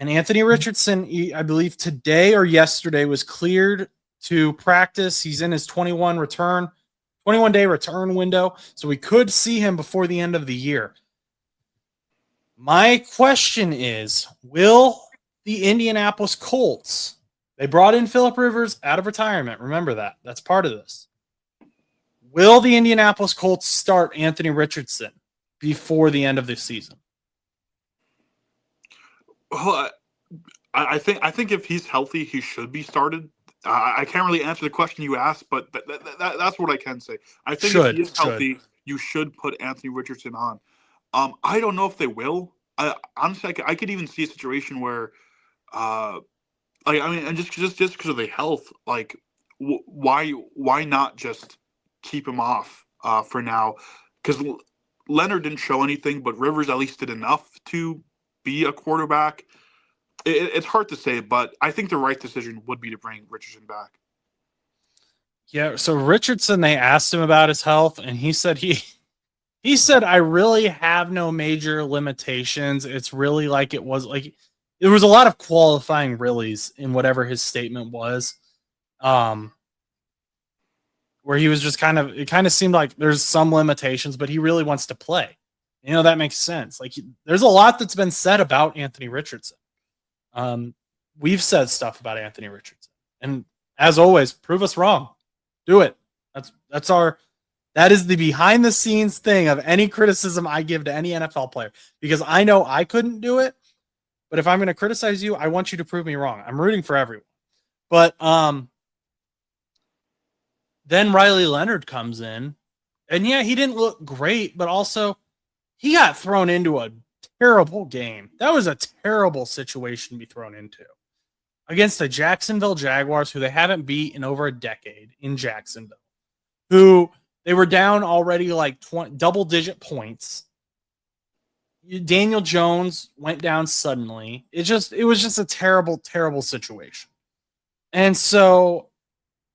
And Anthony Richardson, I believe today or yesterday, was cleared to practice. He's in his 21-day return window, so we could see him before the end of the year. My question is, will the Indianapolis Colts, they brought in Phillip Rivers out of retirement. Remember that. That's part of this. Will the Indianapolis Colts start Anthony Richardson before the end of the season? Well, I think if he's healthy, he should be started. I can't really answer the question you asked, but that's what I can say. I think if he is healthy, you should put Anthony Richardson on. I don't know if they will. Honestly, I could even see a situation where, and just because of the health, why not just keep him off for now? Because Leonard didn't show anything, but Rivers at least did enough to be a quarterback. It's hard to say, but I think the right decision would be to bring Richardson back. Yeah, so Richardson, they asked him about his health, and he said, I really have no major limitations. It's really like it was like there was a lot of qualifying reallys in whatever his statement was. Where he was just it kind of seemed like there's some limitations, but he really wants to play. That makes sense. Like there's a lot that's been said about Anthony Richardson. We've said stuff about Anthony Richardson, and as always, prove us wrong. Do it. That is the behind the scenes thing of any criticism I give to any NFL player, because I know I couldn't do it. But if I'm going to criticize you, I want you to prove me wrong. I'm rooting for everyone. But then Riley Leonard comes in, and yeah, he didn't look great, but also he got thrown into a terrible game. That was a terrible situation to be thrown into against the Jacksonville Jaguars, who they haven't beat in over a decade in Jacksonville, who they were down already like double-digit points. Daniel Jones went down suddenly. It was just a terrible, terrible situation. And so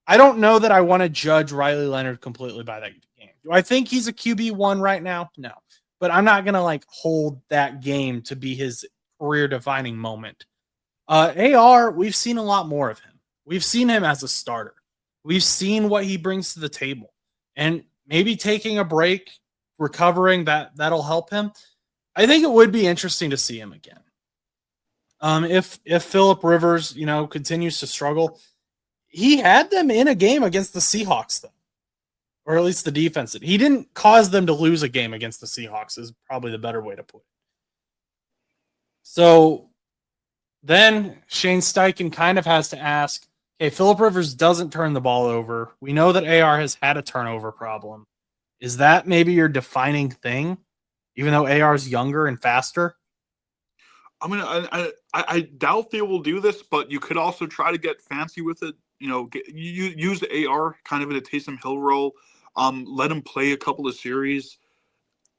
I don't know that I want to judge Riley Leonard completely by that game. Do I think he's a QB1 right now? No. But I'm not going to hold that game to be his career-defining moment. AR, we've seen a lot more of him. We've seen him as a starter. We've seen what he brings to the table. And maybe taking a break, recovering, that'll help him. I think it would be interesting to see him again. If Phillip Rivers, continues to struggle, he had them in a game against the Seahawks, though, or at least the defense did. He didn't cause them to lose a game against the Seahawks, is probably the better way to put it. So then Shane Steichen kind of has to ask, okay, Phillip Rivers doesn't turn the ball over. We know that AR has had a turnover problem. Is that maybe your defining thing, even though AR is younger and faster? I mean, I doubt they will do this, but you could also try to get fancy with it. Use the AR kind of in a Taysom Hill role. Let him play a couple of series.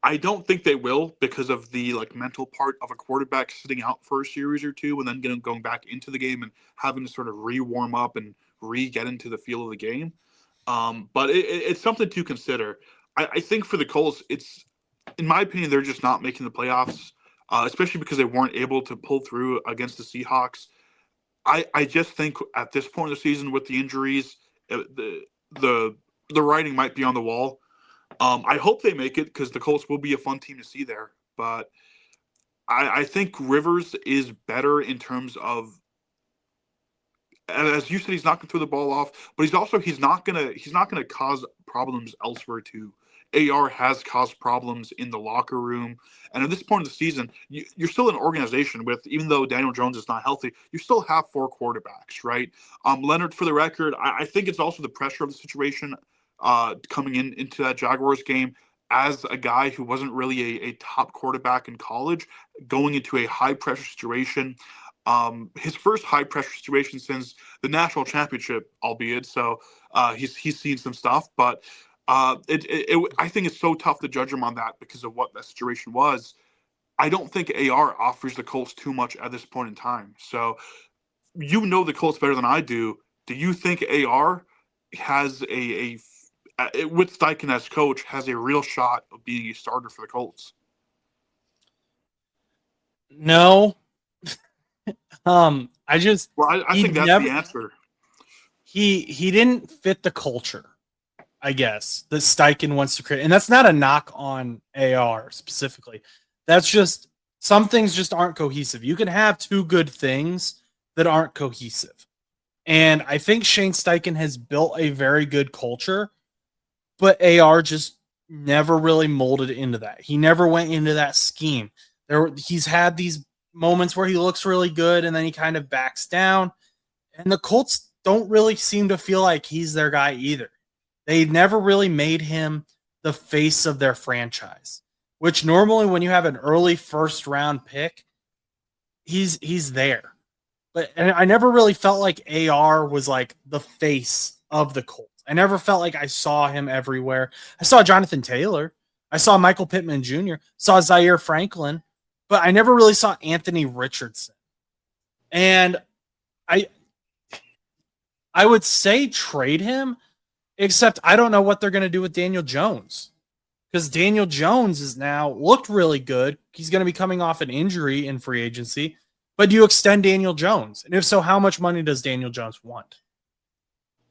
I don't think they will, because of the mental part of a quarterback sitting out for a series or two and then going back into the game and having to sort of re-warm up and get into the feel of the game. But it's something to consider. I think for the Colts, in my opinion, they're just not making the playoffs, especially because they weren't able to pull through against the Seahawks. I just think at this point of the season with the injuries, the writing might be on the wall. I hope they make it, because the Colts will be a fun team to see there. But I think Rivers is better in terms of, as you said, he's not going to throw the ball off, but he's not gonna cause problems elsewhere too. AR has caused problems in the locker room, and at this point of the season, you're still an organization with, even though Daniel Jones is not healthy, you still have 4 quarterbacks, right? Leonard, for the record, I think it's also the pressure of the situation coming into that Jaguars game, as a guy who wasn't really a top quarterback in college, going into a high pressure situation. His first high pressure situation since the national championship, albeit. So he's seen some stuff, but I think it's so tough to judge him on that because of what that situation was. I don't think AR offers the Colts too much at this point in time. So the Colts better than I do. Do you think AR has with Steichen as coach, has a real shot of being a starter for the Colts? No. I just Well, I he think that's the never answer. he didn't fit the culture, I guess, that Steichen wants to create. And that's not a knock on AR specifically. That's just some things just aren't cohesive. You can have two good things that aren't cohesive. And I think Shane Steichen has built a very good culture, but AR just never really molded into that. He never went into that scheme. He's had these moments where he looks really good and then he kind of backs down. And the Colts don't really seem to feel like he's their guy either. They never really made him the face of their franchise, which normally when you have an early first round pick, he's there. But and I never really felt like AR was like the face of the Colts. I never felt like I saw him everywhere. I saw Jonathan Taylor. I saw Michael Pittman Jr., saw Zaire Franklin, but I never really saw Anthony Richardson. And I I would say trade him, except I don't know what they're going to do with Daniel Jones. Because Daniel Jones is now looked really good. He's going to be coming off an injury in free agency. But do you extend Daniel Jones? And if so, how much money does Daniel Jones want?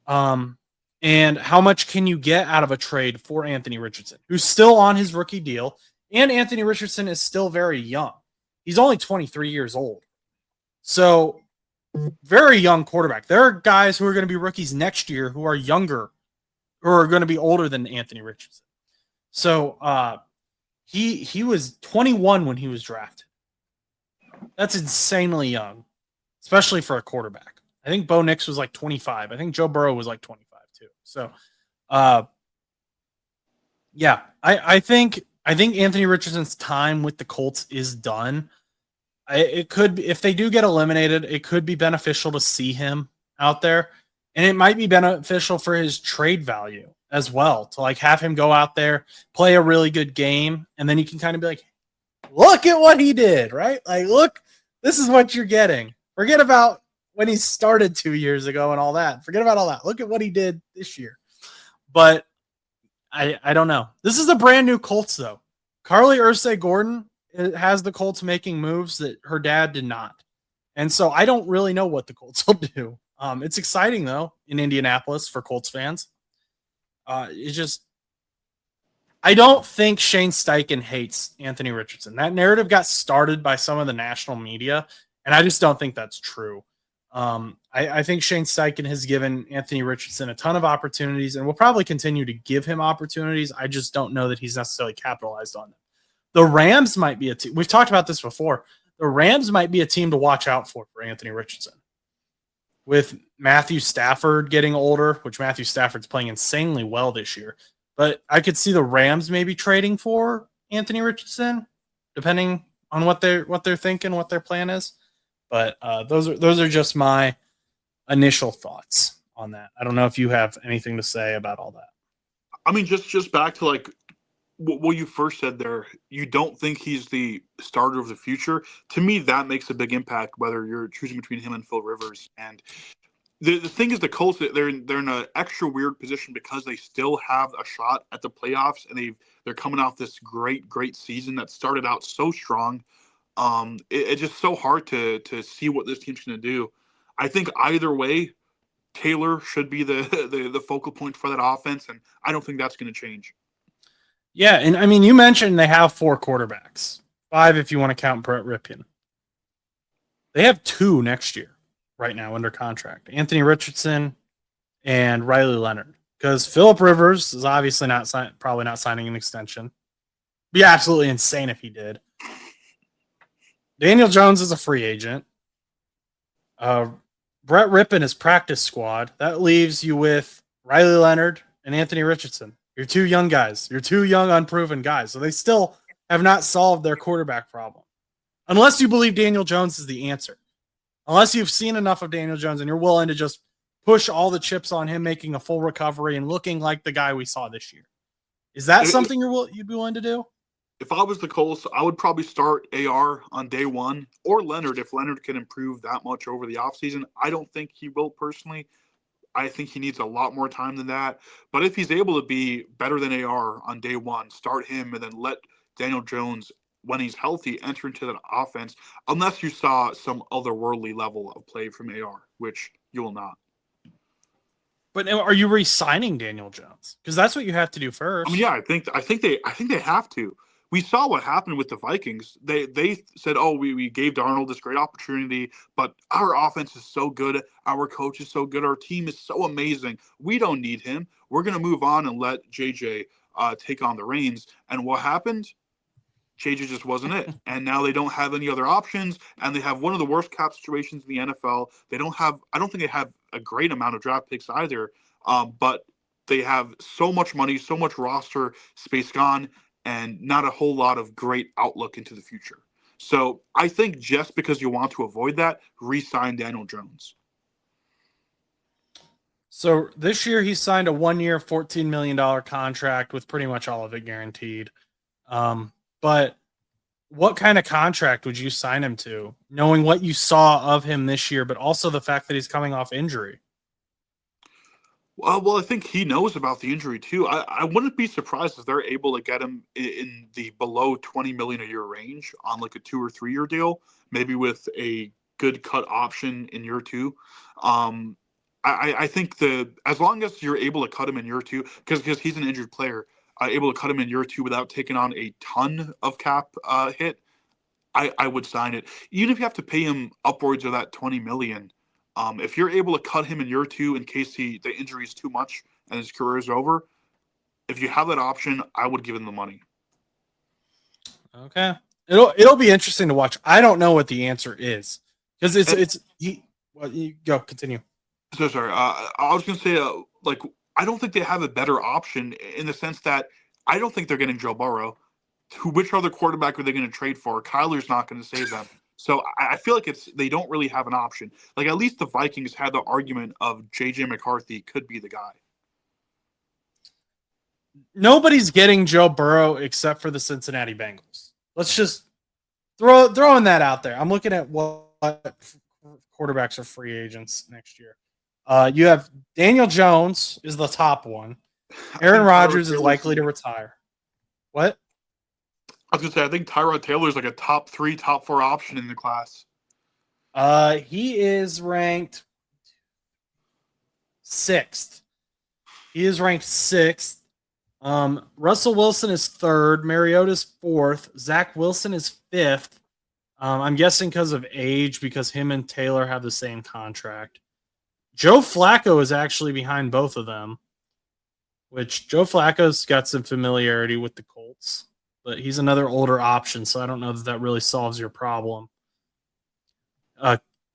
And how much can you get out of a trade for Anthony Richardson, who's still on his rookie deal? And Anthony Richardson is still very young. He's only 23 years old. So, very young quarterback. There are guys who are going to be rookies next year who are younger, who are going to be older than Anthony Richardson. So, he was 21 when he was drafted. That's insanely young, especially for a quarterback. I think Bo Nix was like 25. I think Joe Burrow was like 25 too. So, yeah, I think Anthony Richardson's time with the Colts is done. It could be, if they do get eliminated, it could be beneficial to see him out there, and it might be beneficial for his trade value as well to like have him go out there, play a really good game, and then you can kind of be like, look at what he did, right? Like, look, this is what you're getting. Forget about when he started 2 years ago and all that. Forget about all that. Look at what he did this year. But I don't know. This is a brand new Colts, though. Carly Ursay-Gordon has the Colts making moves that her dad did not. And so I don't really know what the Colts will do. It's exciting, though, in Indianapolis for Colts fans. It's just, I don't think Shane Steichen hates Anthony Richardson. That narrative got started by some of the national media, and I just don't think that's true. I think Shane Steichen has given Anthony Richardson a ton of opportunities and will probably continue to give him opportunities. I just don't know that he's necessarily capitalized on them. The Rams might be a team. We've talked about this before. The Rams might be a team to watch out for Anthony Richardson. With Matthew Stafford getting older, which Matthew Stafford's playing insanely well this year. But I could see the Rams maybe trading for Anthony Richardson, depending on what they're thinking, what their plan is. But those are just my initial thoughts on that. I don't know if you have anything to say about all that. I mean, just back to like what you first said there. You don't think he's the starter of the future. To me, that makes a big impact. Whether you're choosing between him and Phil Rivers, and the thing is, the Colts they're in an extra weird position because they still have a shot at the playoffs, and they're coming off this great season that started out so strong. It's just so hard to see what this team's going to do. I think either way, Taylor should be the focal point for that offense, and I don't think that's going to change. Yeah, and I mean, you mentioned they have 4 quarterbacks, 5 if you want to count Brett Ripken. They have 2 next year right now under contract: Anthony Richardson and Riley Leonard. Because Phillip Rivers is obviously probably not signing an extension. Be absolutely insane if he did. Daniel Jones is a free agent. Brett Rippon is practice squad. That leaves you with Riley Leonard and Anthony Richardson. You're 2 young guys. You're 2 young, unproven guys. So they still have not solved their quarterback problem. Unless you believe Daniel Jones is the answer. Unless you've seen enough of Daniel Jones and you're willing to just push all the chips on him making a full recovery and looking like the guy we saw this year. Is that something you'd be willing to do? If I was the Colts, I would probably start AR on day one, or Leonard if Leonard can improve that much over the offseason. I don't think he will personally. I think he needs a lot more time than that. But if he's able to be better than AR on day one, start him and then let Daniel Jones when he's healthy, enter into that offense, unless you saw some otherworldly level of play from AR, which you will not. But are you re-signing Daniel Jones? Because that's what you have to do first. I mean, yeah, I think they have to. We saw what happened with the Vikings. They said, "Oh, we gave Darnold this great opportunity, but our offense is so good, our coach is so good, our team is so amazing. We don't need him. We're gonna move on and let JJ take on the reins." And what happened? JJ just wasn't it. And now they don't have any other options, and they have one of the worst cap situations in the NFL. They don't have, I don't think they have a great amount of draft picks either, but they have so much money, so much roster space gone, and not a whole lot of great outlook into the future. So I think just because you want to avoid that, re-sign Daniel Jones. So this year he signed a 1-year, $14 million contract with pretty much all of it guaranteed. But what kind of contract would you sign him to, knowing what you saw of him this year, but also the fact that he's coming off injury? Well, I think he knows about the injury too. I wouldn't be surprised if they're able to get him in the below 20 million a year range on like a 2 or 3 year deal, maybe with a good cut option in year two. Um, I think as long as you're able to cut him in year two, because he's an injured player, able to cut him in year two without taking on a ton of cap hit, I would sign it. Even if you have to pay him upwards of that 20 million. If you're able to cut him in year two in case the injury is too much and his career is over, if you have that option, I would give him the money. Okay, it'll be interesting to watch. I don't know what the answer is because well, you go continue. So sorry. I was gonna say like I don't think they have a better option in the sense that I don't think they're getting Joe Burrow. Which other quarterback are they going to trade for? Kyler's not going to save them. So I feel like they don't really have an option. Like at least the Vikings had the argument of JJ McCarthy could be the guy. Nobody's getting Joe Burrow except for the Cincinnati Bengals. Let's just throwing that out there. I'm looking at what quarterbacks are free agents next year. You have Daniel Jones is the top one. Aaron Rodgers is likely to retire. What? I was gonna say I think Tyrod Taylor is like a top 3, top 4 option in the class. He is ranked 6th. He is ranked 6th. Russell Wilson is 3rd. Mariota's 4th. Zach Wilson is 5th. I'm guessing because of age, because him and Taylor have the same contract. Joe Flacco is actually behind both of them, which Joe Flacco's got some familiarity with the Colts, but he's another older option, so I don't know that really solves your problem.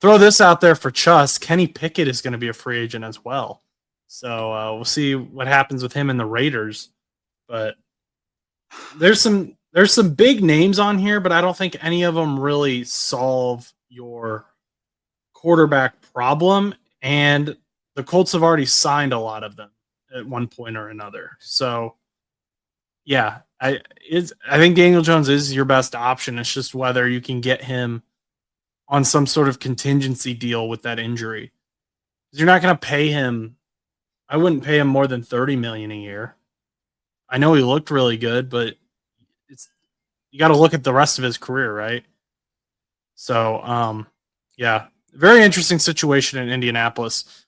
Throw this out there for Chus. Kenny Pickett is going to be a free agent as well. So we'll see what happens with him and the Raiders. But there's some big names on here, but I don't think any of them really solve your quarterback problem. And the Colts have already signed a lot of them at one point or another. So, yeah, I think Daniel Jones is your best option. It's just whether you can get him on some sort of contingency deal with that injury. You're not going to pay him. I wouldn't pay him more than $30 million a year. I know he looked really good, but you got to look at the rest of his career, right? So, yeah, very interesting situation in Indianapolis.